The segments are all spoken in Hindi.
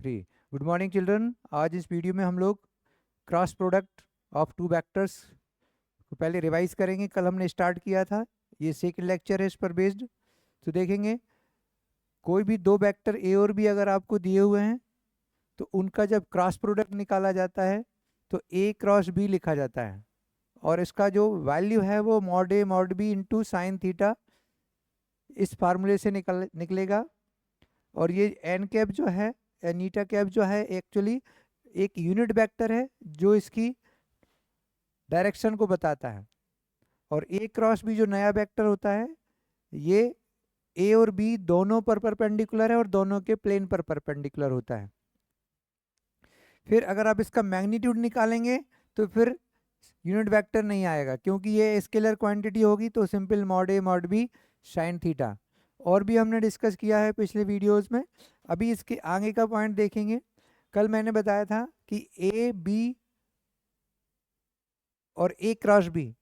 3। Good morning children. आज इस वीडियो में हम लोग cross product of two vectors को पहले रिवाइज करेंगे। कल हमने स्टार्ट किया था, ये सेकंड लेक्चर है इस पर बेस्ड। तो देखेंगे कोई भी दो वेक्टर ए और बी अगर आपको दिए हुए हैं तो उनका जब क्रॉस प्रोडक्ट निकाला जाता है तो ए क्रॉस बी लिखा जाता है, और इसका जो वैल्यू है वो mod A mod B into sine theta इस फार्मूले से निकलेगा। और ये एन कैप जो है, नीटा कैप जो है, एक्चुअली एक यूनिट वेक्टर है जो इसकी डायरेक्शन को बताता है। और ए क्रॉस बी जो नया वेक्टर होता है, ये ए और बी दोनों पर परपेंडिकुलर है और दोनों के प्लेन पर परपेंडिकुलर होता है। फिर अगर आप इसका मैग्नीट्यूड निकालेंगे तो फिर यूनिट वेक्टर नहीं आएगा, क्योंकि ये स्केलर क्वांटिटी होगी। तो simple mod A mod B sine theta, और भी हमने डिस्कस किया है पिछले वीडियोस में। अभी इसके आगे का पॉइंट देखेंगे। कल मैंने बताया था कि ए बी और ए क्रॉस बी,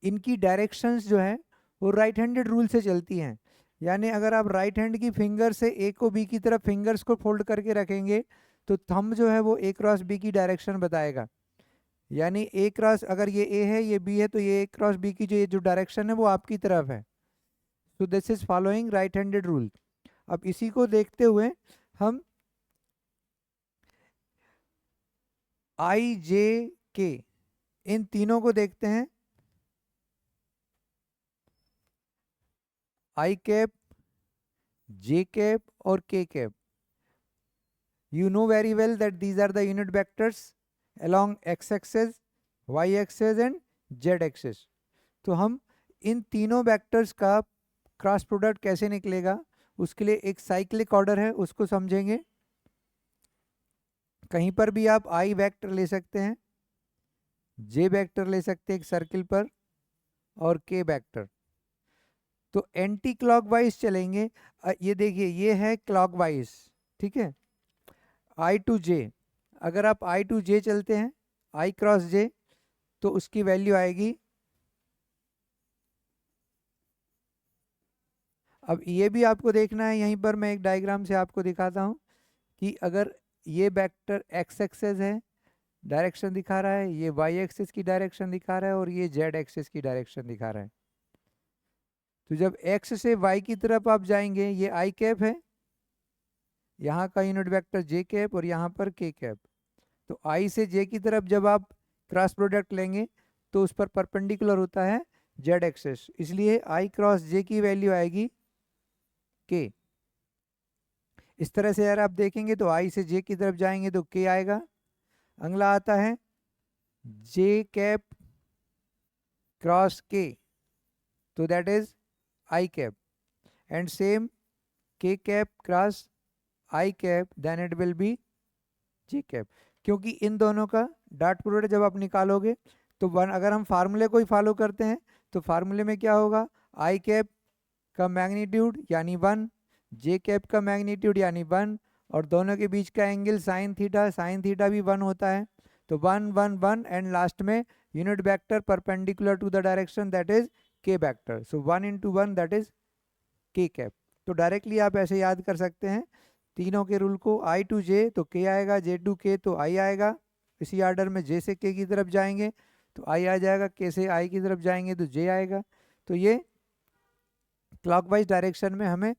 इनकी डायरेक्शंस जो है वो राइट हैंडेड रूल से चलती हैं। यानी अगर आप राइट हैंड की फिंगर से ए को बी की तरफ फिंगर्स को फोल्ड करके रखेंगे तो थंब जो है वो ए क्रॉस बी की डायरेक्शन बताएगा। यानी ए क्रॉस, अगर ये ए है ये बी है, तो ये ए क्रॉस बी की जो डायरेक्शन है वो आपकी तरफ है। तो this is following right handed rule. अब इसी को देखते हुए हम आई जे के इन तीनों को देखते हैं। आई कैप, जे कैप और के cap. You know very well that these are the unit vectors along x-axis, y-axis and z-axis. तो हम इन तीनों वेक्टर्स का क्रॉस प्रोडक्ट कैसे निकलेगा उसके लिए एक साइक्लिक ऑर्डर है, उसको समझेंगे। कहीं पर भी आप आई वेक्टर ले सकते हैं, जे वेक्टर ले सकते हैं एक सर्किल पर, और के वेक्टर। तो एंटी क्लॉकवाइज चलेंगे। ये देखिए, ये है क्लॉकवाइज, ठीक है। आई टू जे, अगर आप आई टू जे चलते हैं, आई क्रॉस जे, तो उसकी वैल्यू आएगी। अब ये भी आपको देखना है, यहीं पर मैं एक डायग्राम से आपको दिखाता हूँ कि अगर ये वेक्टर एक्स एक्सेस है, डायरेक्शन दिखा रहा है, ये वाई एक्सेस की डायरेक्शन दिखा रहा है, और ये जेड एक्सेस की डायरेक्शन दिखा रहा है। तो जब एक्स से वाई की तरफ आप जाएंगे, ये आई कैप है, यहाँ का यूनिट वेक्टर जे कैप, और यहाँ पर के कैप। तो आई से जे की तरफ जब आप क्रॉस प्रोडक्ट लेंगे तो उस पर परपेंडिकुलर होता है जेड एक्सेस, इसलिए आई क्रॉस जे की वैल्यू आएगी के। इस तरह से अगर आप देखेंगे तो आई से जे की तरफ जाएंगे तो के आएगा। अगला आता है जे कैप क्रॉस के, तो that is I cap, and same K cap cross I cap, then it will be J cap. क्योंकि इन दोनों का डॉट प्रोडक्ट जब आप निकालोगे तो वन, अगर हम फार्मूले को ही फॉलो करते हैं तो फार्मूले में क्या होगा, आई कैप का मैग्नीट्यूड यानी 1, जे कैप का मैग्नीट्यूड यानी 1, और दोनों के बीच का एंगल साइन थीटा भी 1 होता है। तो 1 1 1, एंड लास्ट में unit vector perpendicular to the direction, that is K vector. So 1 into 1 that is K cap. तो डायरेक्टली आप ऐसे याद कर सकते हैं तीनों के रूल को। आई टू जे तो के आएगा, जे टू के तो आई आएगा। इसी ऑर्डर में जे से के की तरफ जाएंगे तो आई आ जाएगा, के से आई की तरफ जाएंगे तो जे आएगा। तो ये क्लॉकवाइज डायरेक्शन में हमें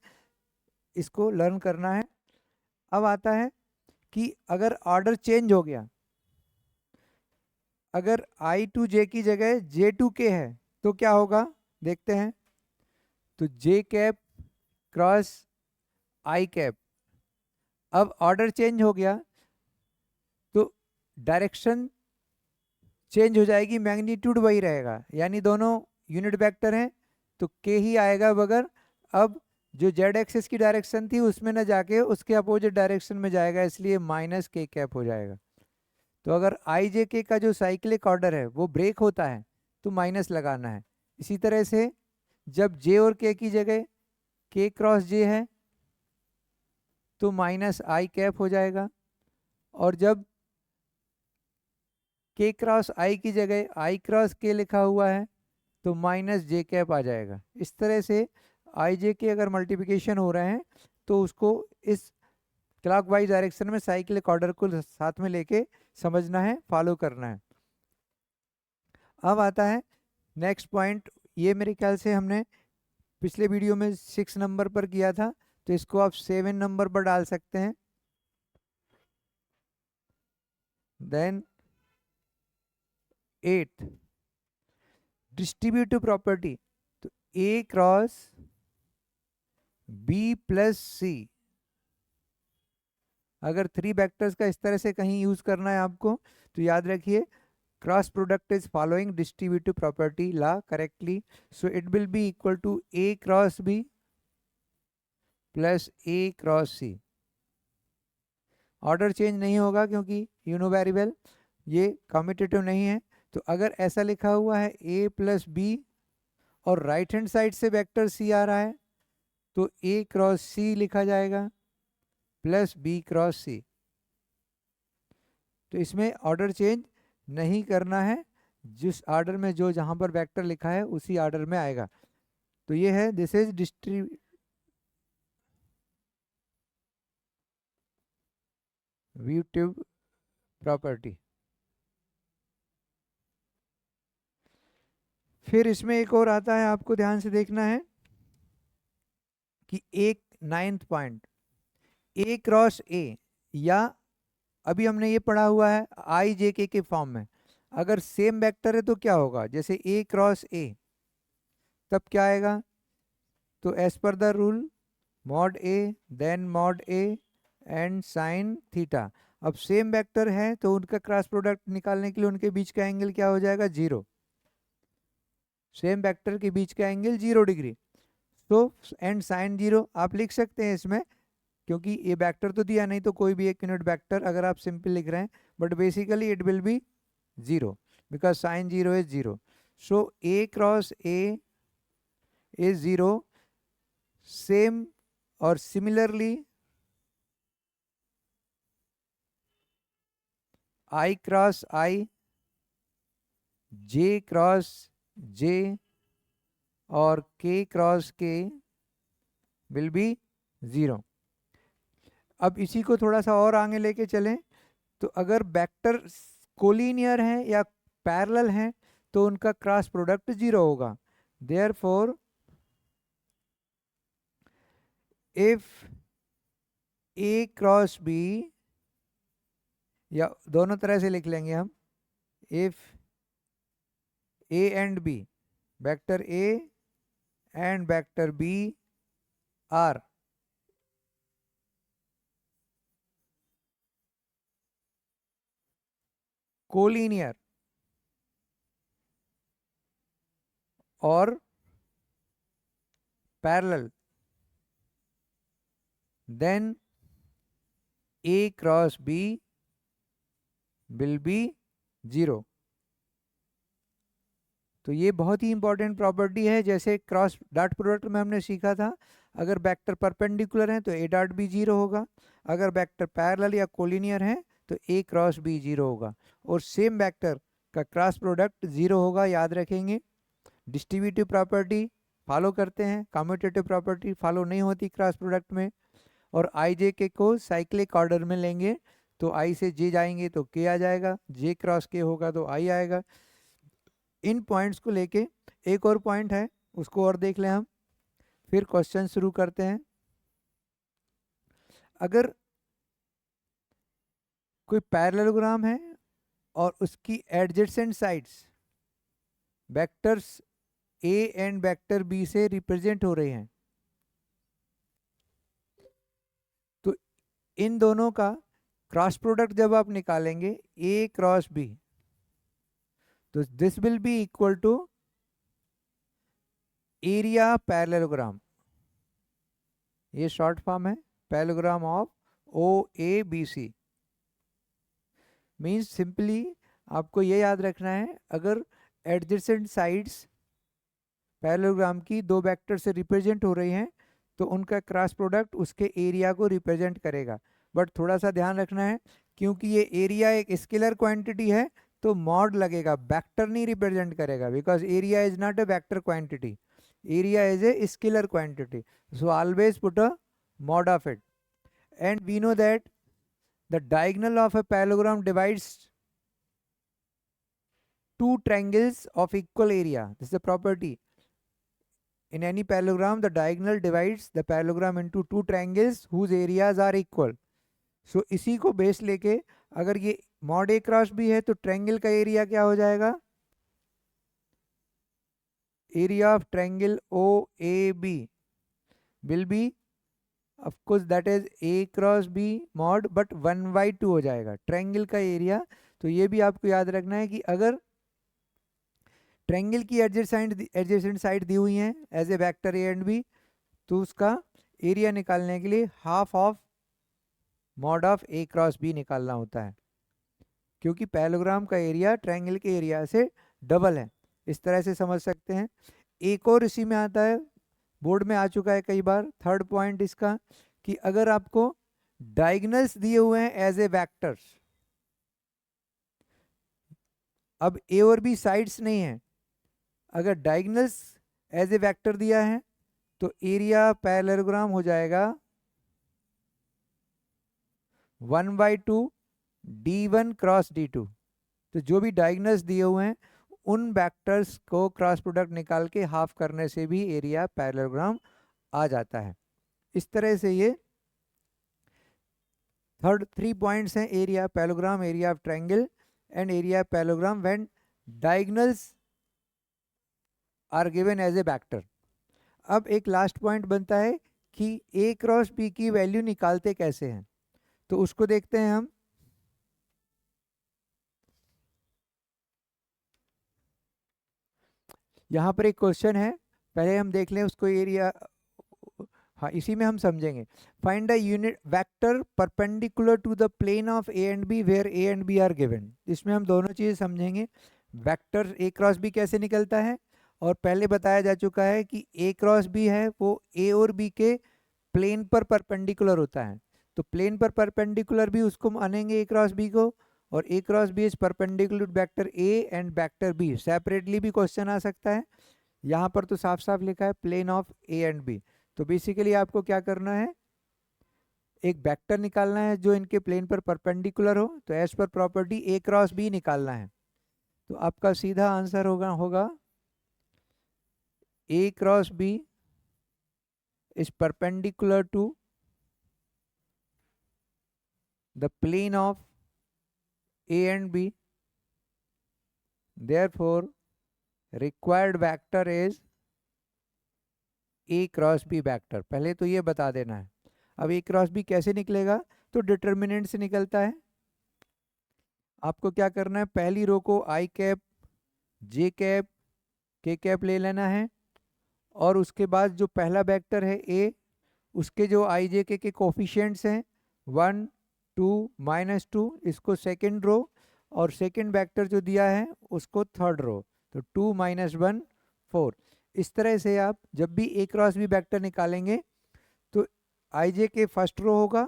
इसको लर्न करना है। अब आता है कि अगर ऑर्डर चेंज हो गया, अगर आई टू जे की जगह जे टू के है तो क्या होगा, देखते हैं। तो जे कैप क्रॉस आई कैप, अब ऑर्डर चेंज हो गया तो डायरेक्शन चेंज हो जाएगी, मैग्नीट्यूड वही रहेगा। यानी दोनों यूनिट वेक्टर हैं तो के ही आएगा, बगैर अब जो जेड एक्सिस की डायरेक्शन थी उसमें न जाके उसके अपोजिट डायरेक्शन में जाएगा, इसलिए माइनस के कैप हो जाएगा। तो अगर आई जे के का जो साइक्लिक ऑर्डर है वो ब्रेक होता है तो माइनस लगाना है। इसी तरह से जब जे और के की जगह के क्रॉस जे है तो माइनस आई कैप हो जाएगा, और जब के क्रॉस आई की जगह आई क्रॉस के लिखा हुआ है तो माइनस जे कैप आ जाएगा। इस तरह से आई जे के अगर मल्टीप्लिकेशन हो रहे हैं तो उसको इस क्लॉकवाइज डायरेक्शन में साइक्लिक ऑर्डर को साथ में लेके समझना है, फॉलो करना है। अब आता है नेक्स्ट पॉइंट। ये मेरे ख्याल से हमने पिछले वीडियो में 6 नंबर पर किया था, तो इसको आप 7 नंबर पर डाल सकते हैं। देन 8 डिस्ट्रीब्यूटिव प्रॉपर्टी, तो ए क्रॉस बी प्लस सी। अगर 3 वेक्टर्स का इस तरह से कहीं यूज करना है आपको, तो याद रखिए cross product is following distributive property law correctly, so it will be equal to A cross B plus A cross C. Order change नहीं होगा क्योंकि यू नो वेरी वेल ये कम्यूटेटिव नहीं है। तो अगर ऐसा लिखा हुआ है ए प्लस बी और राइट हैंड साइड से वेक्टर सी आ रहा है, तो ए क्रॉस सी लिखा जाएगा प्लस बी क्रॉस सी। तो इसमें ऑर्डर चेंज नहीं करना है, जिस ऑर्डर में जो जहां पर वेक्टर लिखा है उसी ऑर्डर में आएगा। तो ये है दिस इज डिस्ट्रीब्यूटिव प्रॉपर्टी। फिर इसमें एक और आता है, आपको ध्यान से देखना है कि एक 9th पॉइंट ए क्रॉस ए, या अभी हमने ये पढ़ा हुआ है आई जे के फॉर्म में। अगर सेम वेक्टर है तो क्या होगा, जैसे ए क्रॉस ए, तब क्या आएगा, तो as per the rule mod A then mod A and sine theta. अब सेम वेक्टर है तो उनका क्रॉस प्रोडक्ट निकालने के लिए उनके बीच का एंगल क्या हो जाएगा, 0। सेम वेक्टर के बीच का एंगल 0 डिग्री। तो एंड साइन 0 आप लिख सकते हैं इसमें, क्योंकि ये वेक्टर तो दिया नहीं, तो कोई भी एक यूनिट वेक्टर अगर आप सिंपल लिख रहे हैं, but basically it will be 0 because sine 0 is 0। So A cross A is 0। Same और similarly I cross I, J cross J और के क्रॉस के विल बी 0। अब इसी को थोड़ा सा और आगे लेके चलें, तो अगर वेक्टर कोलिनियर है या पैरेलल है तो उनका क्रॉस प्रोडक्ट 0 होगा। Therefore if A cross B, या दोनों तरह से लिख लेंगे हम, if A and B, vector A and vector B are collinear और parallel, then A cross B will be 0। तो ये बहुत ही इंपॉर्टेंट प्रॉपर्टी है। जैसे क्रॉस डॉट प्रोडक्ट में हमने सीखा था, अगर वेक्टर परपेंडिकुलर है तो ए डॉट बी 0 होगा, अगर वेक्टर पैरेलल या कोलिनियर है तो ए क्रॉस बी 0 होगा, और सेम वेक्टर का क्रॉस प्रोडक्ट 0 होगा, याद रखेंगे। डिस्ट्रीब्यूटिव प्रॉपर्टी फॉलो करते हैं, कम्यूटेटिव प्रॉपर्टी फॉलो नहीं होती क्रॉस प्रोडक्ट में। और आई जे के को साइक्लिक ऑर्डर में लेंगे, तो आई से जे जाएंगे तो के आ जाएगा, जे क्रॉस के होगा तो आई आएगा। इन पॉइंट्स को लेके एक और पॉइंट है, उसको और देख लें हम, फिर क्वेश्चन शुरू करते हैं। अगर कोई पैरेललोग्राम है और उसकी adjacent sides vectors A and vector B से रिप्रेजेंट हो रहे हैं, तो इन दोनों का क्रॉस प्रोडक्ट जब आप निकालेंगे ए क्रॉस बी, तो this will be equal to area parallelogram. ये शॉर्ट फॉर्म है parallelogram of O A B C. Means simply आपको ये याद रखना है, अगर एडजेसेंट साइड्स पैरेललोग्राम की दो वेक्टर से रिप्रेजेंट हो रही हैं तो उनका क्रॉस प्रोडक्ट उसके एरिया को रिप्रेजेंट करेगा। बट थोड़ा सा ध्यान रखना है, क्योंकि ये एरिया एक स्केलर क्वांटिटी है तो मॉड लगेगा, वेक्टर नहीं रिप्रेजेंट करेगा, because area is not a vector quantity, area is a scalar quantity, so always put a mod of it. and we know that the diagonal of a parallelogram divides two triangles of equal area. This is the property. In any parallelogram, the diagonal divides the parallelogram into two triangles whose areas are equal. So इसी को बेस लेके अगर ये मॉड ए क्रॉस बी है तो ट्रायंगल का एरिया क्या हो जाएगा? Area of triangle O A B will be of course that is A cross B mod but 1/2 हो जाएगा ट्रायंगल का एरिया। तो ये भी आपको याद रखना है कि अगर ट्रायंगल की एडजेसेंट साइड दी हुई है as a vector A and B तो उसका एरिया निकालने के लिए half of mod of A cross B निकालना होता है, क्योंकि पैरेललोग्राम का एरिया ट्रायंगल के एरिया से डबल है। इस तरह से समझ सकते हैं। एक और इसी में आता है, बोर्ड में आ चुका है कई बार, थर्ड पॉइंट इसका कि अगर आपको डायगोनल्स दिए हुए हैं एज ए वेक्टर्स, अब ए और बी साइड्स नहीं है, अगर डायगोनल्स एज ए वेक्टर दिया है तो एरिया पैरेललोग्राम हो जाएगा 1/2 d1 क्रॉस d2। तो जो भी डायगोनल्स दिए हुए हैं उन वेक्टर्स को क्रॉस प्रोडक्ट निकाल के हाफ करने से भी एरिया पैरेललोग्राम आ जाता है। इस तरह से ये थर्ड 3 पॉइंट्स हैं, area parallelogram, area of triangle and area parallelogram when diagonals are given as a vector. अब एक लास्ट पॉइंट बनता है कि ए क्रॉस बी की वैल्यू निकालते कैसे हैं, तो उसको देखते हैं हम। यहाँ पर एक क्वेश्चन है, पहले हम देख लें उसको, एरिया, हाँ इसी में हम समझेंगे। Find the unit vector perpendicular to the plane of A and B where A and B are given. इसमें हम दोनों चीज़ें समझेंगे। वेक्टर ए क्रॉस बी कैसे निकलता है, और पहले बताया जा चुका है कि ए क्रॉस बी है वो ए और बी के प्लेन पर परपेंडिकुलर होता है। तो प्लेन पर परपेंडिकुलर भी उसको मानेंगे ए क्रॉस बी को, और A cross B is perpendicular to vector A and vector B. Separately भी क्वेश्चन आ सकता है, यहाँ पर तो साफ साफ लिखा है plane of A and B. तो बेसिकली आपको क्या करना है, एक वेक्टर निकालना है जो इनके प्लेन पर परपेंडिकुलर हो। तो एज पर प्रॉपर्टी ए क्रॉस बी निकालना है। तो आपका सीधा आंसर होगा A cross B is perpendicular to the plane of A and B, therefore required vector is A cross B vector। पहले तो ये बता देना है। अब A cross B कैसे निकलेगा, तो डिटर्मिनेंट से निकलता है। आपको क्या करना है, पहली रो को I cap, J cap, K cap ले लेना है, और उसके बाद जो पहला वेक्टर है A, उसके जो I J K के कोफिशिएंट्स हैं 1 2 -2, इसको सेकेंड रो, और सेकेंड वेक्टर जो दिया है उसको थर्ड रो, तो 2 - 1 4। इस तरह से आप जब भी ए क्रॉस बी वेक्टर निकालेंगे तो आई जे के फर्स्ट रो होगा,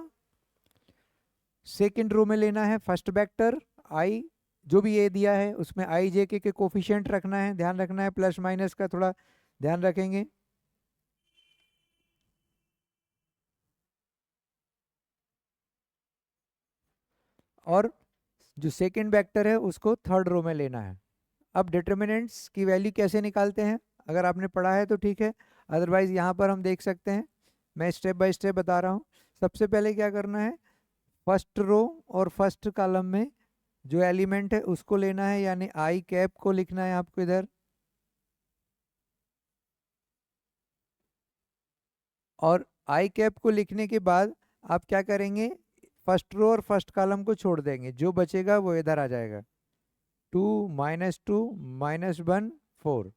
सेकेंड रो में लेना है फर्स्ट वेक्टर आई, जो भी ए दिया है उसमें आई जे के कोफिशिएंट रखना है, ध्यान रखना है, प्लस माइनस का थोड़ा ध्यान रखेंगे। और जो सेकंड वेक्टर है उसको थर्ड रो में लेना है। अब डिटर्मिनेंट्स की वैल्यू कैसे निकालते हैं, अगर आपने पढ़ा है तो ठीक है, अदरवाइज यहाँ पर हम देख सकते हैं। मैं स्टेप बाय स्टेप बता रहा हूँ। सबसे पहले क्या करना है, फर्स्ट रो और फर्स्ट कॉलम में जो एलिमेंट है उसको लेना है, यानी आई कैप को लिखना है आपको इधर, और आई कैप को लिखने के बाद आप क्या करेंगे, फर्स्ट रो और फर्स्ट कॉलम को छोड़ देंगे, जो बचेगा वो इधर आ जाएगा 2 -2 -1 4।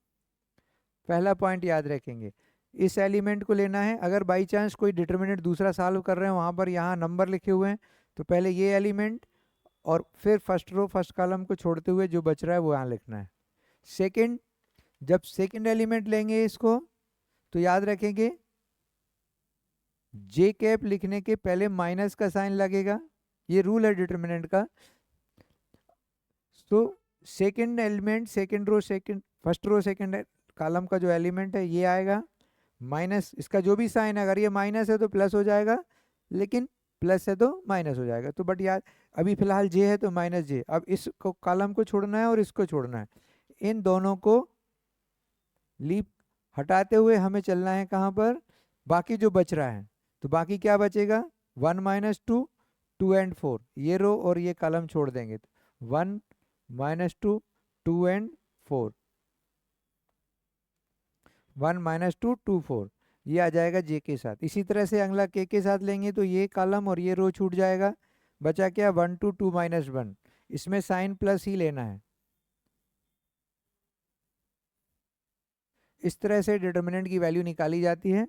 पहला पॉइंट याद रखेंगे, इस एलिमेंट को लेना है। अगर बाई चांस कोई डिटर्मिनेंट दूसरा सॉल्व कर रहे हैं, वहाँ पर यहाँ नंबर लिखे हुए हैं, तो पहले ये एलिमेंट और फिर फर्स्ट रो फर्स्ट कॉलम को छोड़ते हुए जो बच रहा है वो यहाँ लिखना है। सेकेंड, जब सेकेंड एलिमेंट लेंगे इसको, तो याद रखेंगे जे कैप लिखने के पहले माइनस का साइन लगेगा, ये रूल है डिटर्मिनेंट का। तो second element, second row, second first row second column का जो एलिमेंट है ये आएगा, माइनस इसका जो भी साइन है, अगर ये माइनस है तो प्लस हो जाएगा, लेकिन प्लस है तो माइनस हो जाएगा। तो बट यार अभी फिलहाल जे है तो माइनस जे, अब इस कॉलम को छोड़ना है और इसको छोड़ना है, इन दोनों को लीप हटाते हुए हमें चलना है कहाँ पर, बाकी जो बच रहा है। तो बाकी क्या बचेगा, 1 माइनस 2, 2 एंड 4, ये रो और ये कॉलम छोड़ देंगे तो 1 माइनस 2, 2 एंड 4, 1 माइनस 2, 2 4, ये आ जाएगा जे के साथ। इसी तरह से अगला के साथ लेंगे तो ये कॉलम और ये रो छूट जाएगा, बचा क्या 1 2 2 माइनस 1, इसमें साइन प्लस ही लेना है। इस तरह से डिटर्मिनेंट की वैल्यू निकाली जाती है,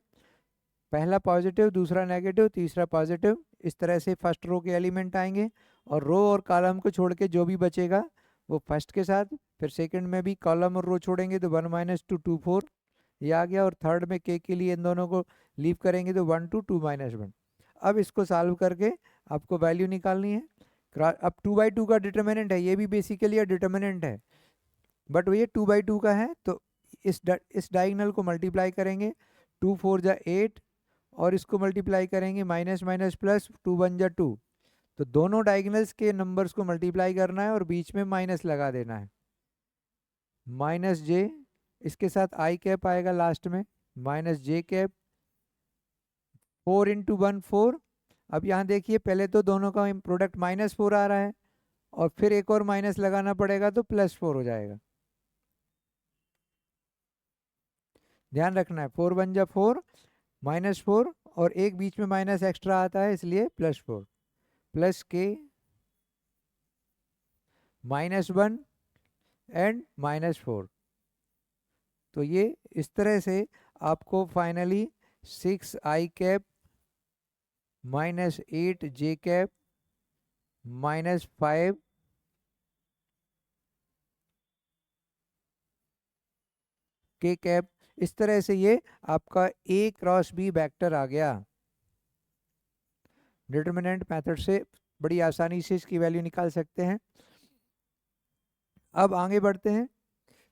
पहला पॉजिटिव, दूसरा नेगेटिव, तीसरा पॉजिटिव, इस तरह से फर्स्ट रो के एलिमेंट आएंगे और रो और कॉलम को छोड़ के जो भी बचेगा वो फर्स्ट के साथ, फिर सेकंड में भी कॉलम और रो छोड़ेंगे तो 1 माइनस 2, 2 4, ये आ गया, और थर्ड में के लिए इन दोनों को लीव करेंगे तो 1 2 2 माइनस 1। अब इसको सॉल्व करके आपको वैल्यू निकालनी है। अब 2/2 का डिटर्मिनेंट है, ये भी बेसिकली डिटर्मिनेंट है बट ये 2/2 का है, तो इस डायगोनल को मल्टीप्लाई करेंगे, 2 4 जा 8, और इसको मल्टीप्लाई करेंगे माइनस माइनस प्लस, 2 1 जा 2, तो दोनों डायगोनल्स के नंबर्स को मल्टीप्लाई करना है और बीच में माइनस लगा देना है, माइनस जे, इसके साथ आई कैप आएगा लास्ट में, माइनस जे कैप, 4 इंटू 1 4। अब यहाँ देखिए पहले तो दोनों का प्रोडक्ट -4 आ रहा है और फिर एक और माइनस लगाना पड़ेगा तो +4 हो जाएगा, ध्यान रखना है, 4 1 जा 4, -4, और एक बीच में माइनस एक्स्ट्रा आता है इसलिए +4, प्लस के -1 एंड -4। तो ये इस तरह से आपको finally 6 I cap -8 J cap -5 K cap, इस तरह से ये आपका ए क्रॉस बी वेक्टर आ गया। डिटरमिनेंट मेथड से बड़ी आसानी से इसकी वैल्यू निकाल सकते हैं। अब आगे बढ़ते हैं,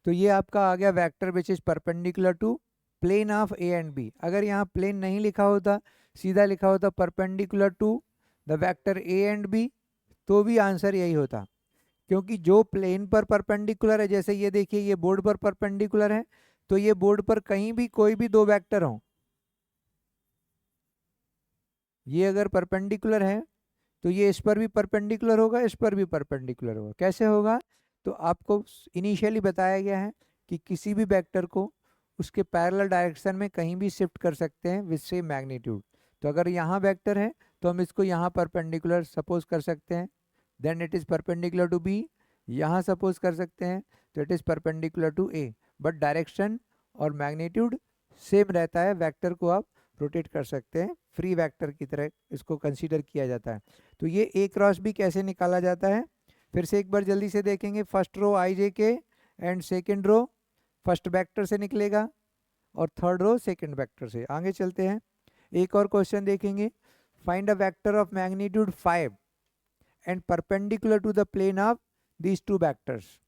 तो ये आपका आ गया vector which is perpendicular to plane of A and B. अगर यहाँ प्लेन नहीं लिखा होता, सीधा लिखा होता perpendicular to the vector A and B, तो भी आंसर यही होता, क्योंकि जो प्लेन पर परपेंडिकुलर है, जैसे ये देखिए ये बोर्ड पर परपेंडिकुलर है, तो ये बोर्ड पर कहीं भी कोई भी दो वेक्टर हो, ये अगर परपेंडिकुलर है तो ये इस पर भी परपेंडिकुलर होगा, इस पर भी परपेंडिकुलर होगा। कैसे होगा, तो आपको इनिशियली बताया गया है कि किसी भी वेक्टर को उसके पैरेलल डायरेक्शन में कहीं भी शिफ्ट कर सकते हैं विद सेम मैग्नीट्यूड। तो अगर यहाँ वेक्टर है तो हम इसको यहाँ परपेंडिकुलर सपोज कर सकते हैं, then it is perpendicular to B, यहाँ सपोज कर सकते हैं तो it is perpendicular to A, but direction और मैग्नीट्यूड सेम रहता है, वेक्टर को आप रोटेट कर सकते हैं, फ्री वेक्टर की तरह इसको कंसीडर किया जाता है। तो ये ए क्रॉस बी कैसे निकाला जाता है, फिर से एक बार जल्दी से देखेंगे। First row I J K and second row first vector से निकलेगा और थर्ड रो सेकेंड वेक्टर से। आगे चलते हैं, एक और क्वेश्चन देखेंगे। Find a vector of magnitude 5 and perpendicular to the plane of these two vectors.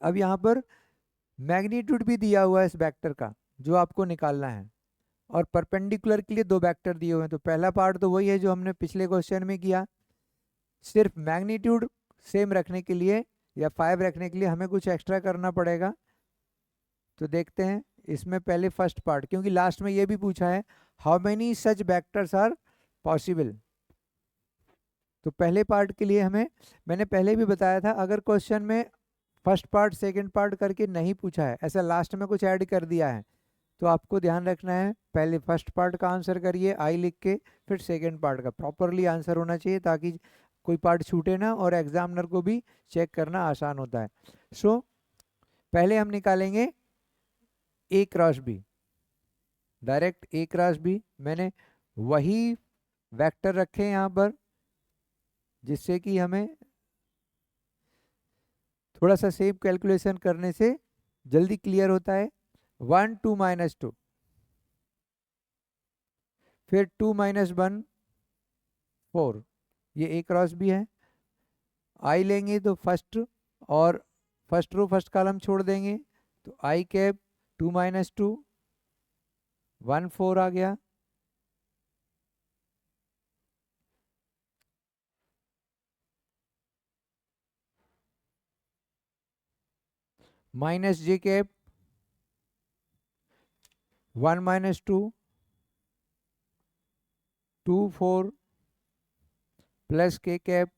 अब यहाँ पर मैग्नीट्यूड भी दिया हुआ है इस वेक्टर का जो आपको निकालना है, और परपेंडिकुलर के लिए दो वेक्टर दिए हुए हैं। तो पहला पार्ट तो वही है जो हमने पिछले क्वेश्चन में किया, सिर्फ मैग्नीट्यूड सेम रखने के लिए या 5 रखने के लिए हमें कुछ एक्स्ट्रा करना पड़ेगा। तो देखते हैं इसमें पहले फर्स्ट पार्ट, क्योंकि लास्ट में ये भी पूछा है how many such vectors are possible. तो पहले पार्ट के लिए मैंने पहले भी बताया था, अगर क्वेश्चन में फर्स्ट पार्ट सेकंड पार्ट करके नहीं पूछा है, ऐसा लास्ट में कुछ ऐड कर दिया है, तो आपको ध्यान रखना है पहले फर्स्ट पार्ट का आंसर करिए आई लिख के, फिर सेकंड पार्ट का प्रॉपरली आंसर होना चाहिए ताकि कोई पार्ट छूटे ना और एग्जामिनर को भी चेक करना आसान होता है। सो पहले हम निकालेंगे A cross B, direct A cross B. मैंने वही वेक्टर रखे यहाँ पर जिससे कि हमें थोड़ा सा सेम कैलकुलेशन करने से जल्दी क्लियर होता है। 1 2 -2, फिर 2 -1 4, ये ए क्रॉस बी है। आई लेंगे तो फर्स्ट और फर्स्ट रो फर्स्ट कॉलम छोड़ देंगे तो आई कैप 2 -2 1 4 आ गया। Minus J cap 1 minus 2 2 4 plus K cap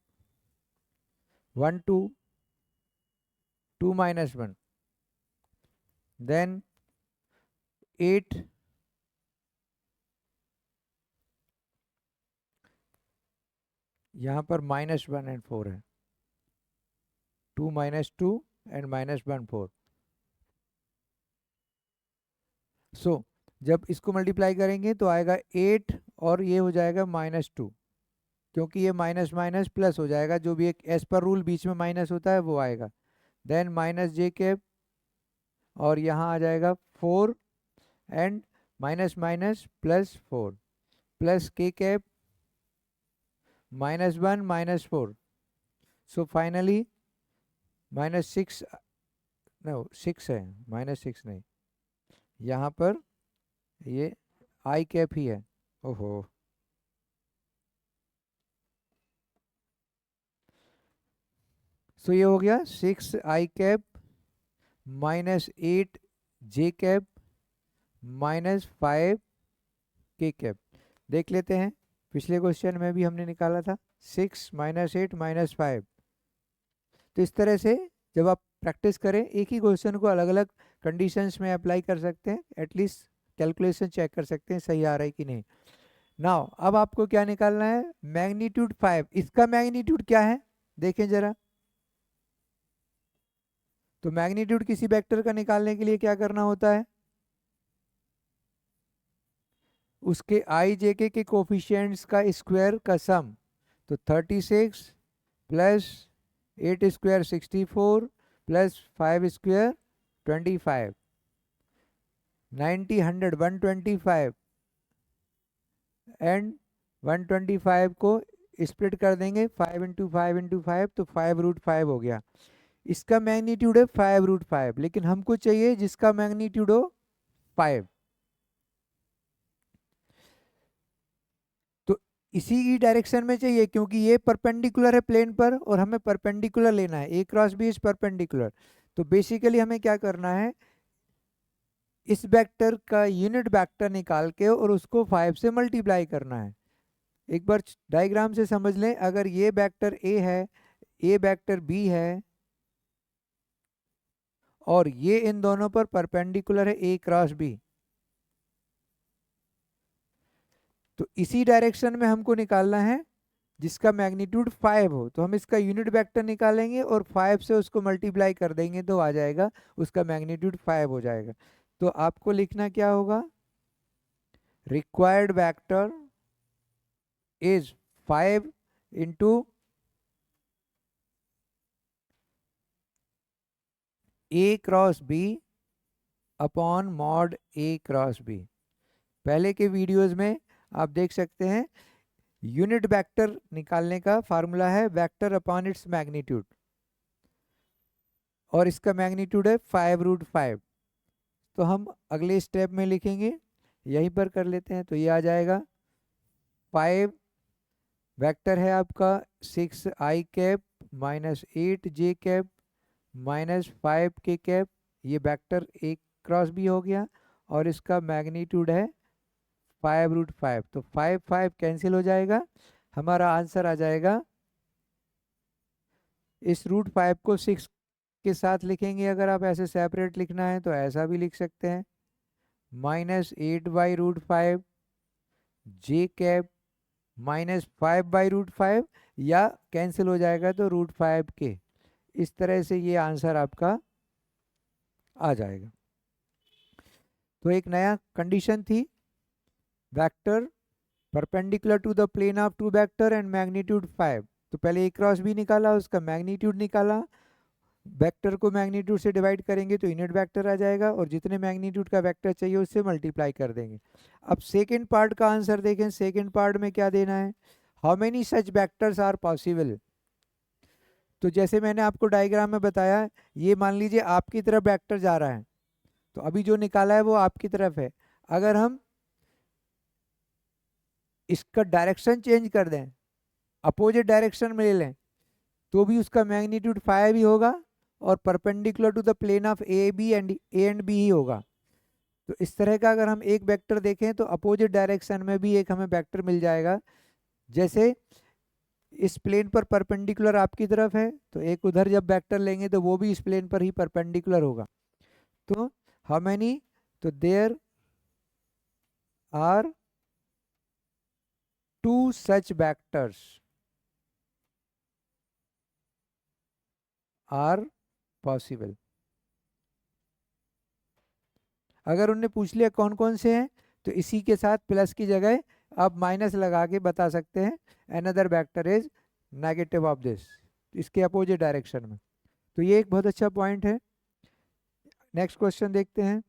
1 2 2 minus 1 then 8 यहाँ पर -1 एंड 4 है 2 माइनस 2 एंड -1 4 सो जब इसको मल्टीप्लाई करेंगे तो आएगा 8 और ये हो जाएगा -2 क्योंकि ये माइनस माइनस प्लस हो जाएगा जो भी एक एस पर रूल बीच में माइनस होता है वो आएगा देन माइनस जे कैप और यहाँ आ जाएगा 4 and minus minus +4 plus K cap -1 -4 so finally -6 no 6 है -6 नहीं यहाँ पर ये आई कैप ही है ओहो सो ये हो गया 6 I cap -8 J cap -5 K cap देख लेते हैं पिछले क्वेश्चन में भी हमने निकाला था 6 -8 -5 तो इस तरह से जब आप प्रैक्टिस करें एक ही क्वेश्चन को अलग अलग कंडीशंस में अप्लाई कर सकते हैं एटलीस्ट कैलकुलेशन चेक कर सकते हैं सही आ रहा है कि नहीं नाउ अब आपको क्या निकालना है मैग्नीट्यूड 5 इसका मैग्नीट्यूड क्या है देखें जरा तो मैग्नीट्यूड किसी वेक्टर का निकालने के लिए क्या करना होता है उसके आई जे के कोफिशिएंट्स का स्क्वायर का सम तो 36 plus 8 square 64 plus 5 square 25 90 100 125 and 125 को स्प्लिट कर देंगे 5 इंटू 5 इंटू 5 तो 5√5 हो गया इसका मैग्नीट्यूड है 5√5 लेकिन हमको चाहिए जिसका मैग्नीट्यूड हो 5 तो इसी की डायरेक्शन में चाहिए क्योंकि ये परपेंडिकुलर है प्लेन पर और हमें परपेंडिकुलर लेना है ए क्रॉस बी इज परपेंडिकुलर तो बेसिकली हमें क्या करना है इस वेक्टर का यूनिट वेक्टर निकाल के और उसको 5 से मल्टीप्लाई करना है एक बार डायग्राम से समझ लें अगर ये वेक्टर ए है ये वेक्टर बी है और ये इन दोनों पर परपेंडिकुलर है ए क्रॉस बी तो इसी डायरेक्शन में हमको निकालना है जिसका मैग्नीट्यूड 5 हो तो हम इसका यूनिट वेक्टर निकालेंगे और 5 से उसको मल्टीप्लाई कर देंगे तो आ जाएगा उसका मैग्नीट्यूड 5 हो जाएगा तो आपको लिखना क्या होगा required vector is 5 into A cross B upon mod A cross B पहले के वीडियोस में आप देख सकते हैं यूनिट वेक्टर निकालने का फार्मूला है वेक्टर अपॉन इट्स मैग्नीट्यूड और इसका मैग्नीट्यूड है 5√5 तो हम अगले स्टेप में लिखेंगे यहीं पर कर लेते हैं तो ये आ जाएगा 5 वेक्टर है आपका 6 I cap -8 J cap -5 K cap ये वेक्टर एक क्रॉस बी हो गया और इसका मैग्नीट्यूड है 5√5 तो 5 5 कैंसिल हो जाएगा हमारा आंसर आ जाएगा इस √5 को 6 के साथ लिखेंगे अगर आप ऐसे सेपरेट लिखना है तो ऐसा भी लिख सकते हैं -8/√5 जे कैप -5/√5 या कैंसिल हो जाएगा तो √5 के इस तरह से ये आंसर आपका आ जाएगा तो एक नया कंडीशन थी vector perpendicular to the plane of two vector and magnitude 5 तो पहले ए क्रॉस बी निकाला उसका मैग्नीट्यूड निकाला वेक्टर को मैग्नीट्यूड से डिवाइड करेंगे तो यूनिट वेक्टर आ जाएगा और जितने मैग्नीट्यूड का वेक्टर चाहिए उससे मल्टीप्लाई कर देंगे अब सेकंड पार्ट का आंसर देखें सेकंड पार्ट में क्या देना है how many such vectors are possible तो जैसे मैंने आपको डायग्राम में बताया ये मान लीजिए आपकी तरफ वेक्टर जा रहा है तो अभी जो निकाला है वो आपकी तरफ है अगर हम इसका डायरेक्शन चेंज कर दें अपोजिट डायरेक्शन में ले लें तो भी उसका मैग्नीट्यूड 5 ही होगा और perpendicular to the plane of A and B ही होगा। तो इस तरह का अगर हम एक वेक्टर देखें तो अपोजिट डायरेक्शन में भी एक हमें वेक्टर मिल जाएगा। जैसे इस प्लेन पर परपेंडिकुलर आपकी तरफ है तो एक उधर जब वेक्टर लेंगे तो वो भी इस प्लेन पर ही परपेंडिकुलर होगा। तो हाउ मेनी, तो there are two such vectors are possible. अगर उनने पूछ लिया कौन कौन से हैं तो इसी के साथ प्लस की जगह आप माइनस लगा के बता सकते हैं another vector is negative of this, इसके अपोजिट डायरेक्शन में। तो ये एक बहुत अच्छा पॉइंट है। नेक्स्ट क्वेश्चन देखते हैं।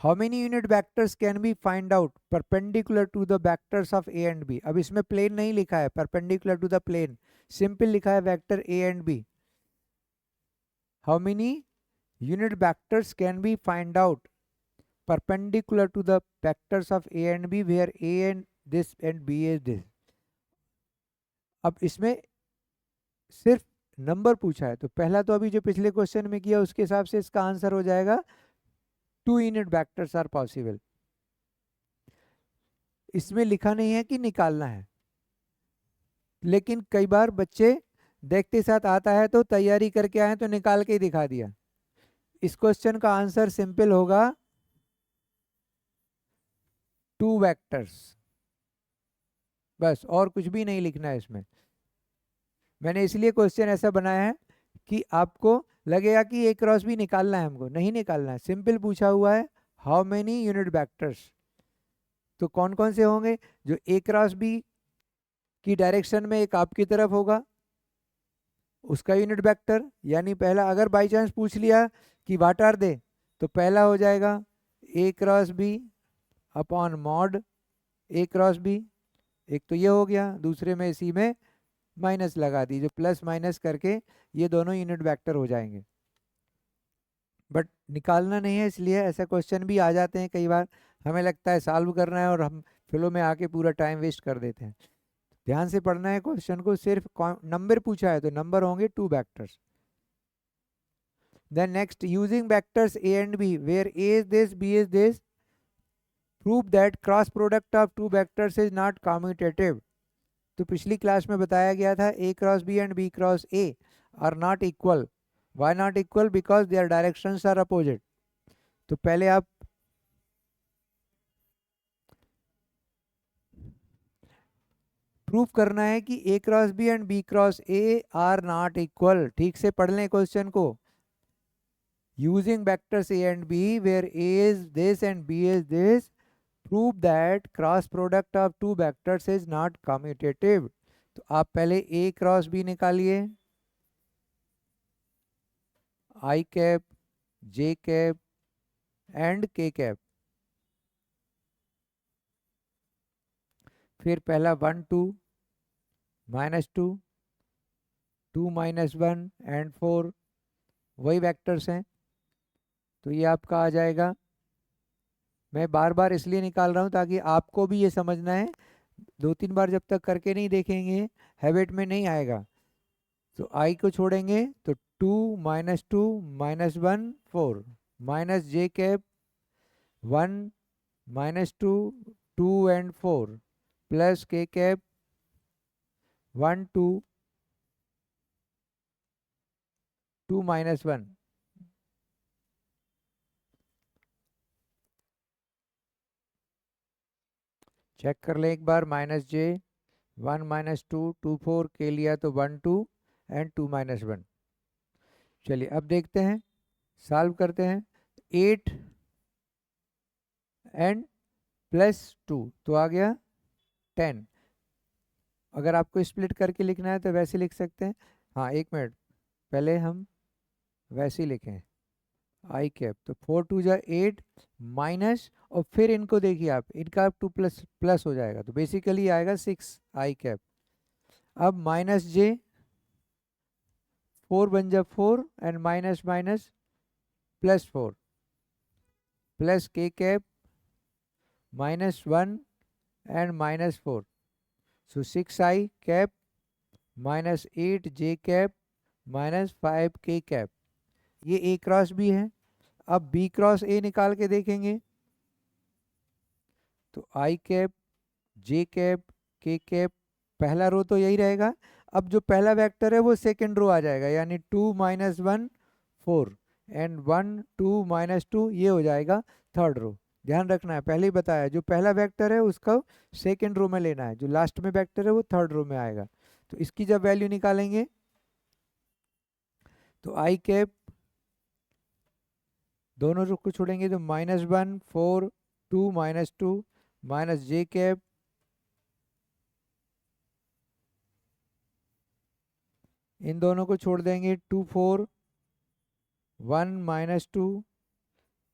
How many unit vectors can be find out perpendicular to the vectors of A and B. अब इसमें प्लेन नहीं लिखा है, perpendicular to the plane, simple लिखा है vector A and B. How many unit vectors can be find out perpendicular to the vectors of a and b where a and this and b is this। अब इसमें सिर्फ नंबर पूछा है तो पहला तो अभी जो पिछले क्वेश्चन में किया उसके हिसाब से इसका आंसर हो जाएगा 2 यूनिट वेक्टर्स आर पॉसिबल। इसमें लिखा नहीं है कि निकालना है, लेकिन कई बार बच्चे देखते साथ आता है तो तैयारी करके आए तो निकाल के ही दिखा दिया। इस क्वेश्चन का आंसर सिंपल होगा 2 वेक्टर्स, बस, और कुछ भी नहीं लिखना है इसमें। मैंने इसलिए क्वेश्चन ऐसा बनाया है कि आपको लगेगा कि ए क्रॉस बी निकालना है, हमको नहीं निकालना है, सिंपल पूछा हुआ है हाउ मेनी यूनिट वेक्टर्स। तो कौन कौन से होंगे, जो ए क्रॉस बी की डायरेक्शन में एक आपकी तरफ होगा उसका यूनिट वेक्टर, यानी पहला अगर बाई चांस पूछ लिया कि वाट आर दे तो पहला हो जाएगा ए cross B upon mod A cross B, एक तो ये हो गया। दूसरे में इसी में माइनस लगा दी, जो प्लस माइनस करके ये दोनों यूनिट वेक्टर हो जाएंगे। बट निकालना नहीं है, इसलिए ऐसा क्वेश्चन भी आ जाते हैं कई बार, हमें लगता है सॉल्व करना है और हम फ्लो में आके पूरा टाइम वेस्ट कर देते हैं। ध्यान से पढ़ना है क्वेश्चन को, सिर्फ नंबर पूछा है तो नंबर होंगे 2 vectors. Then next, using vectors A and B where A is this B is this, prove that cross product of 2 vectors is not commutative. तो पिछली क्लास में बताया गया था A cross B and B cross A are not equal. Why not equal, because their directions are opposite. तो पहले आप प्रूफ करना है कि A cross B and B cross A are not equal. ठीक से पढ़ लें क्वेश्चन को। Using vectors A and B where A is this and B is this, prove that cross product of 2 vectors is not commutative. तो आप पहले ए क्रॉस बी निकालिए, I cap J cap and K cap. फिर पहला 1 2 -2 2 -1 एंड 4, वही वेक्टर्स हैं। तो ये आपका आ जाएगा। मैं बार बार इसलिए निकाल रहा हूँ ताकि आपको भी ये समझना है, 2-3 बार जब तक करके नहीं देखेंगे हैबिट में नहीं आएगा। तो आई को छोड़ेंगे तो 2 -2 -1 4 minus J cap 1 -2 2 and 4 plus K cap 1 2 2 -1। Check कर ले एक बार, माइनस जे 1 -2 2 4 के लिया तो 1 2 एंड 2 -1। चलिए अब देखते हैं, सॉल्व करते हैं। 8 एंड +2 तो आ गया 10। अगर आपको स्प्लिट करके लिखना है तो वैसे लिख सकते हैं। हाँ, एक मिनट, पहले हम वैसे ही लिखें आई कैप। तो 4 2 जा 8 माइनस, और फिर इनको देखिए आप, इनका 2 प्लस प्लस हो जाएगा तो बेसिकली आएगा 6 आई कैप। अब माइनस जे 4 बन जा 4 and minus minus +4 plus K cap -1 and -4, so 6 I cap -8 J cap minus 5k cap, ये ए क्रॉस बी है। अब बी क्रॉस ए निकाल के देखेंगे तो आई कैप, जे कैप, के कैप, पहला रो तो यही रहेगा। अब जो पहला वेक्टर है वो सेकंड रो आ जाएगा, यानी 2 - 1 4 एंड 1 2 -2 ये हो जाएगा थर्ड रो। ध्यान रखना है, पहले ही बताया, जो पहला वेक्टर है उसका सेकंड रो में लेना है, जो लास्ट में वेक्टर है वो थर्ड रो में आएगा। तो इसकी जब वैल्यू निकालेंगे तो आई कैप, दोनों रो को छोड़ेंगे तो -1 4 2 -2 माइनस जे कैप, इन दोनों को छोड़ देंगे 2 4 1 -2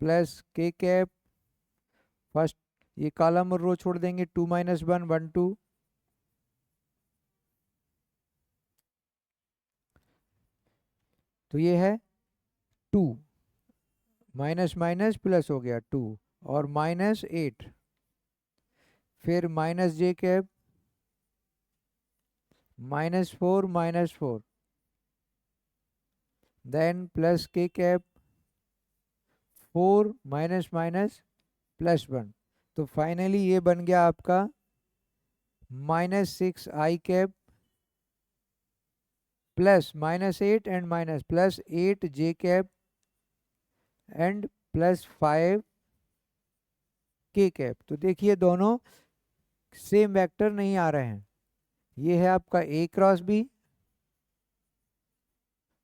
प्लस के कैप, फर्स्ट ये कॉलम और रो छोड़ देंगे 2 - 1 1 2, तो ये है 2 माइनस माइनस प्लस हो गया 2 और -8, फिर minus J cap -4 then plus K cap 4 minus minus +1। तो फाइनली ये बन गया आपका -6 I cap plus -8 and minus +8 J cap and +5 K cap. तो देखिए दोनों सेम वेक्टर नहीं आ रहे हैं, ये है आपका ए क्रॉस बी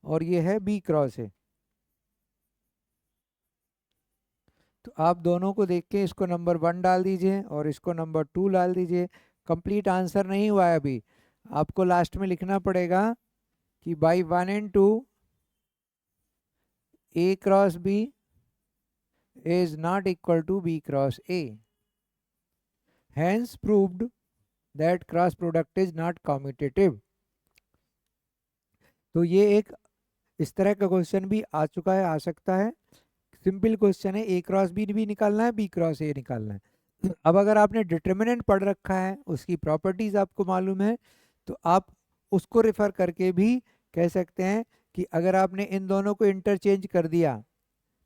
और ये है बी क्रॉस ए। तो आप दोनों को देख के इसको नंबर 1 डाल दीजिए और इसको नंबर 2 डाल दीजिए। कंप्लीट आंसर नहीं हुआ है अभी, आपको लास्ट में लिखना पड़ेगा कि by 1 and 2 A cross B is not equal to B cross A. Hence proved that cross product is not commutative. तो ये एक इस तरह का क्वेश्चन भी आ चुका है, आ सकता है। सिंपल क्वेश्चन है, ए क्रॉस बी भी निकालना है, बी क्रॉस ए निकालना है। अब अगर आपने डिटर्मिनेंट पढ़ रखा है, उसकी प्रॉपर्टीज आपको मालूम है, तो आप उसको रेफर करके भी कह सकते हैं कि अगर आपने इन दोनों को इंटरचेंज कर दिया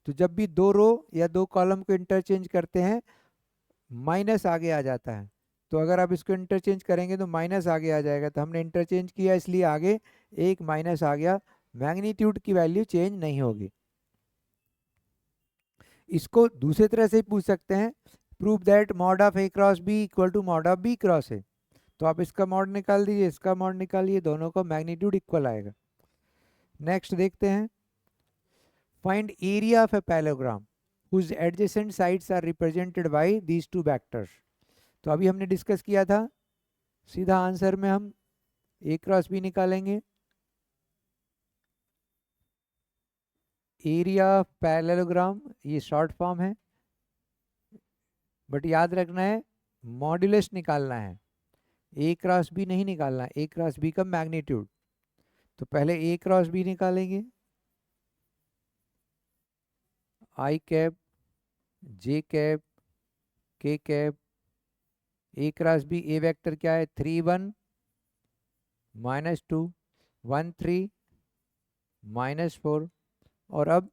तो जब भी दो रो या दो कॉलम को इंटरचेंज करते हैं माइनस आगे आ जाता है। तो अगर आप इसको इंटरचेंज करेंगे तो माइनस आगे आ जाएगा, तो हमने इंटरचेंज किया इसलिए आगे एक माइनस आ गया, मैग्नीट्यूड की वैल्यू चेंज नहीं होगी। इसको दूसरे तरह से पूछ सकते हैं, prove that mod of A cross B equal to mod of B cross A. तो आप इसका मॉड निकाल दीजिए, इसका मॉड निकालिए, दोनों का मैग्नीट्यूड इक्वल आएगा। नेक्स्ट देखते हैं, find area of a parallelogram whose adjacent sides are represented by these two vectors। तो अभी हमने डिस्कस किया था, सीधा आंसर में हम ए क्रॉस बी निकालेंगे, एरिया ऑफ पैरेललोग्राम, ये शॉर्ट फॉर्म है, बट याद रखना है मॉड्यूलस निकालना है, ए क्रॉस बी नहीं निकालना, ए क्रॉस बी का मैग्नीट्यूड। तो पहले ए क्रॉस बी निकालेंगे, आई कैप, जे कैप, के कैप, ए क्रॉस बी, ए वेक्टर क्या है 3 1 -2 1 3 -4, और अब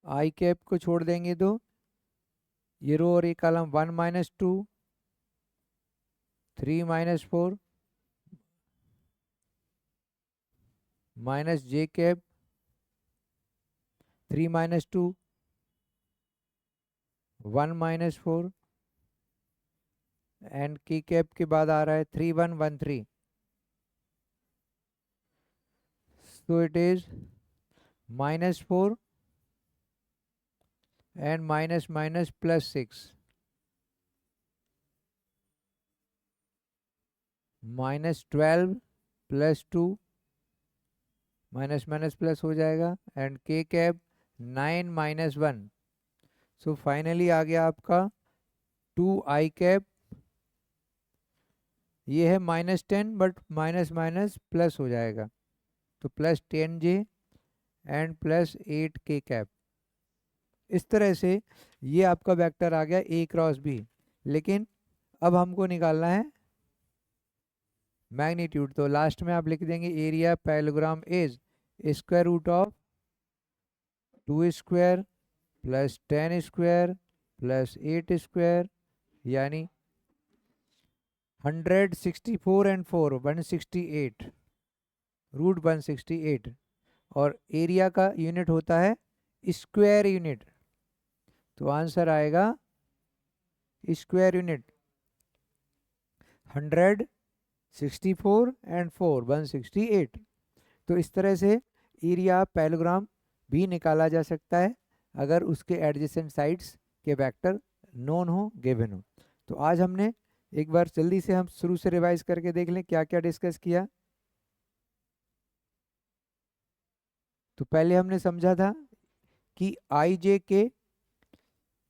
आई कैप को छोड़ देंगे तो ये रो और ये column 1 -2 3 -4 minus J cap 3 -2 1 -4 and की कैप के बाद आ रहा है 3 1 1 3। सो it is -4 and minus minus +6 -12 +2 minus minus plus हो जाएगा and K cap 9 -1। So finally आ गया आपका 2 आई कैप, ये है -10 बट माइनस माइनस प्लस हो जाएगा, तो +10 जे एंड +8 के कैप। इस तरह से ये आपका वेक्टर आ गया ए क्रॉस बी। लेकिन अब हमको निकालना है मैग्नीट्यूड, तो लास्ट में आप लिख देंगे area parallelogram is square root of 2 square plus 10 square plus 8 square, यानी 164 एंड 4 168, रूट 168। और एरिया का यूनिट होता है स्क्वायर यूनिट, तो आंसर आएगा स्क्वायर यूनिट 164 एंड 4 168। तो इस तरह से एरिया पैरेललोग्राम भी निकाला जा सकता है अगर उसके एडजेसेंट साइड्स के वेक्टर नोन हो, गिवन हो। तो आज हमने एक बार जल्दी से हम शुरू से रिवाइज करके देख लें क्या क्या डिस्कस किया। तो पहले हमने समझा था कि आई जे के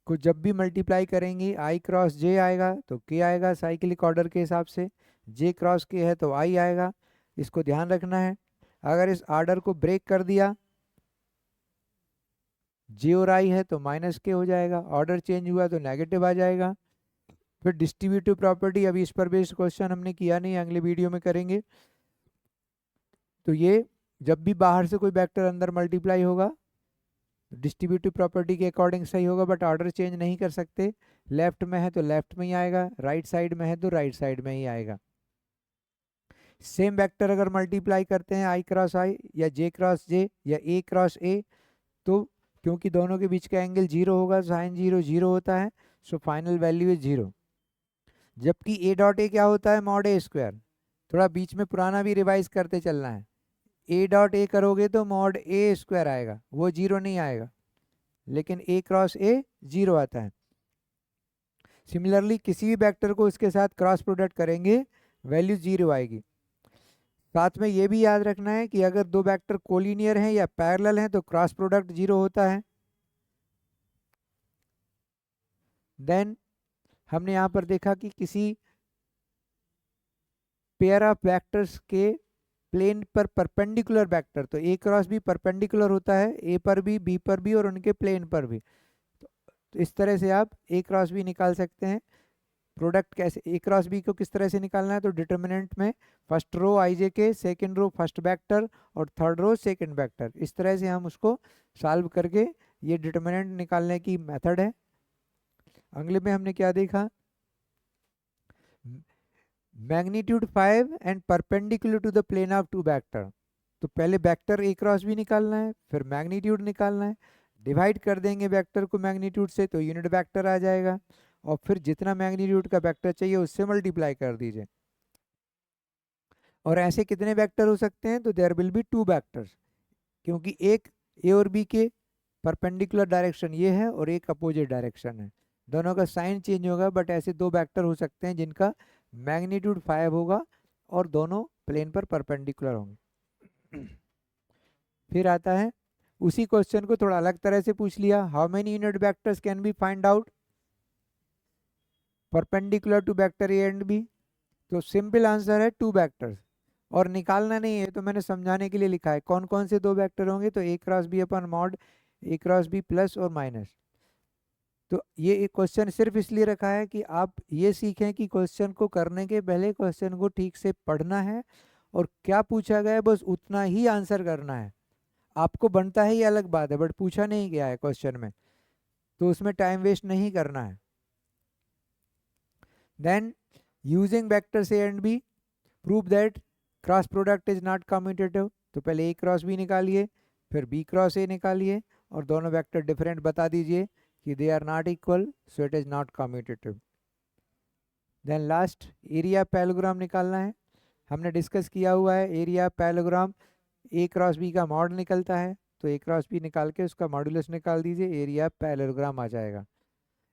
को जब भी मल्टीप्लाई करेंगे आई क्रॉस जे आएगा तो के आएगा साइक्लिक ऑर्डर के हिसाब से, जे क्रॉस के है तो आई आएगा, इसको ध्यान रखना है। अगर इस ऑर्डर को ब्रेक कर दिया जे और आई है तो माइनस के हो जाएगा, ऑर्डर चेंज हुआ तो नेगेटिव आ जाएगा। फिर डिस्ट्रीब्यूटिव प्रॉपर्टी, अभी इस पर बेस्ड क्वेश्चन हमने किया नहीं, अगले वीडियो में करेंगे। तो ये जब भी बाहर से कोई वेक्टर अंदर मल्टीप्लाई होगा डिस्ट्रीब्यूटिव प्रॉपर्टी के अकॉर्डिंग सही होगा, बट ऑर्डर चेंज नहीं कर सकते। लेफ्ट में है तो लेफ्ट में ही आएगा, राइट साइड में है तो राइट साइड में ही आएगा। सेम वेक्टर अगर मल्टीप्लाई करते हैं आई क्रॉस आई या जे क्रॉस जे या ए क्रॉस ए, तो क्योंकि दोनों के बीच का एंगल 0 होगा, साइन 0 0 होता है, सो फाइनल वैल्यू इज 0। जबकि ए डॉट ए क्या होता है, मॉड ए स्क्वायर। थोड़ा बीच में पुराना भी रिवाइज करते चलना है। ए डॉट ए करोगे तो मॉड ए स्क्वायर आएगा, वो 0 नहीं आएगा, लेकिन ए क्रॉस ए 0 आता है। सिमिलरली किसी भी वेक्टर को इसके साथ क्रॉस प्रोडक्ट करेंगे वैल्यू 0 आएगी। साथ में ये भी याद रखना है कि अगर दो वेक्टर कोलिनियर हैं या पैरेलल हैं तो क्रॉस प्रोडक्ट 0 होता है। देन हमने यहाँ पर देखा कि किसी पेयर ऑफ वेक्टर्स के प्लेन पर परपेंडिकुलर वेक्टर, तो ए क्रॉस भी परपेंडिकुलर होता है, ए पर भी, बी पर भी और उनके प्लेन पर भी। तो इस तरह से आप ए क्रॉस भी निकाल सकते हैं। प्रोडक्ट कैसे ए क्रॉस बी को किस तरह से निकालना है, तो डिटर्मिनेंट में फर्स्ट रो आई जे के, सेकेंड रो फर्स्ट वेक्टर और थर्ड रो सेकेंड वेक्टर, इस तरह से हम उसको सॉल्व करके ये डिटर्मिनेंट निकालने की मेथड है। अगले में हमने क्या देखा, magnitude 5 and perpendicular to the plane of two vector. तो पहले वेक्टर ए क्रॉस भी निकालना है, फिर मैग्नीट्यूड निकालना है। डिवाइड कर देंगे वेक्टर को मैग्नीट्यूड से तो यूनिट वेक्टर आ जाएगा, और फिर जितना मैग्नीट्यूड का वेक्टर चाहिए उससे मल्टीप्लाई कर दीजिए। और ऐसे कितने वेक्टर हो सकते हैं, तो देयर विल बी 2 वेक्टर्स, क्योंकि एक ए और बी के परपेंडिकुलर डायरेक्शन ये है और एक अपोजिट डायरेक्शन है, दोनों का साइन चेंज होगा, बट ऐसे 2 वेक्टर हो सकते हैं जिनका मैग्नीट्यूड 5 होगा और दोनों प्लेन पर परपेंडिकुलर होंगे। फिर आता है उसी क्वेश्चन को थोड़ा अलग तरह से पूछ लिया, how many unit vectors can be find out perpendicular to vector A and B. तो सिंपल आंसर है 2 वेक्टर्स, और निकालना नहीं है, तो मैंने समझाने के लिए लिखा है कौन कौन से 2 वेक्टर होंगे, तो ए cross B upon mod A cross B plus और माइनस। तो ये एक क्वेश्चन सिर्फ इसलिए रखा है कि आप ये सीखें कि क्वेश्चन को करने के पहले क्वेश्चन को ठीक से पढ़ना है और क्या पूछा गया है बस उतना ही आंसर करना है। आपको बनता है ये अलग बात है, बट पूछा नहीं गया है क्वेश्चन में, तो उसमें टाइम वेस्ट नहीं करना है। Then using vectors A and B prove that cross product is not commutative. तो पहले ए क्रॉस बी निकालिए, फिर बी क्रॉस ए निकालिए, और दोनों वेक्टर डिफरेंट बता दीजिए कि they are not equal, so it is not commutative. Then last area parallelogram निकालना है। हमने डिस्कस किया हुआ है area parallelogram A cross B का मॉड निकलता है, तो ए क्रॉस बी निकाल के उसका मॉडुलस निकाल दीजिए, एरिया पैरेललोग्राम आ जाएगा।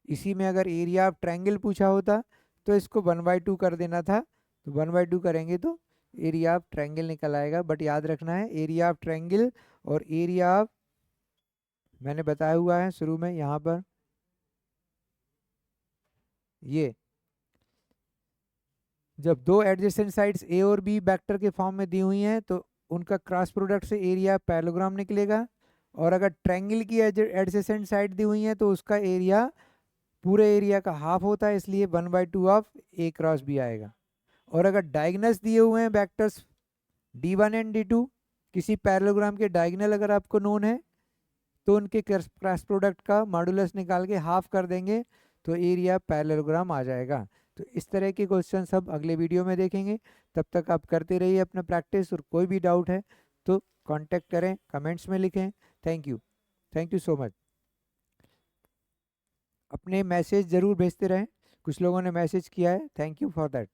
इसी में अगर एरिया ऑफ ट्रायंगल पूछा होता तो इसको 1/2 कर देना था, तो 1/2 करेंगे तो एरिया ऑफ ट्रायंगल निकल आएगा। बट याद रखना है एरिया ऑफ ट्रायंगल और एरिया ऑफ, मैंने बताया हुआ है शुरू में यहाँ पर, ये जब दो एडजेसेंट साइड्स ए और बी वेक्टर के फॉर्म में दी हुई हैं तो उनका क्रॉस प्रोडक्ट से एरिया पैरेललोग्राम निकलेगा, और अगर ट्रायंगल की एडजेसेंट साइड दी हुई है तो उसका एरिया पूरे एरिया का हाफ होता है, इसलिए 1/2 ऑफ ए क्रॉस बी आएगा। और अगर डायगनल्स दिए हुए हैं वेक्टर्स d1 एंड d2, किसी पैरेललोग्राम के डायगनल अगर आपको नोन है तो उनके क्रॉस प्रोडक्ट का मॉडुलस निकाल के हाफ कर देंगे तो एरिया पैरेललोग्राम आ जाएगा। तो इस तरह के क्वेश्चन सब अगले वीडियो में देखेंगे। तब तक आप करते रहिए अपना प्रैक्टिस, और कोई भी डाउट है तो कांटेक्ट करें, कमेंट्स में लिखें। Thank you so much. अपने मैसेज ज़रूर भेजते रहें, कुछ लोगों ने मैसेज किया है, थैंक यू फॉर दैट।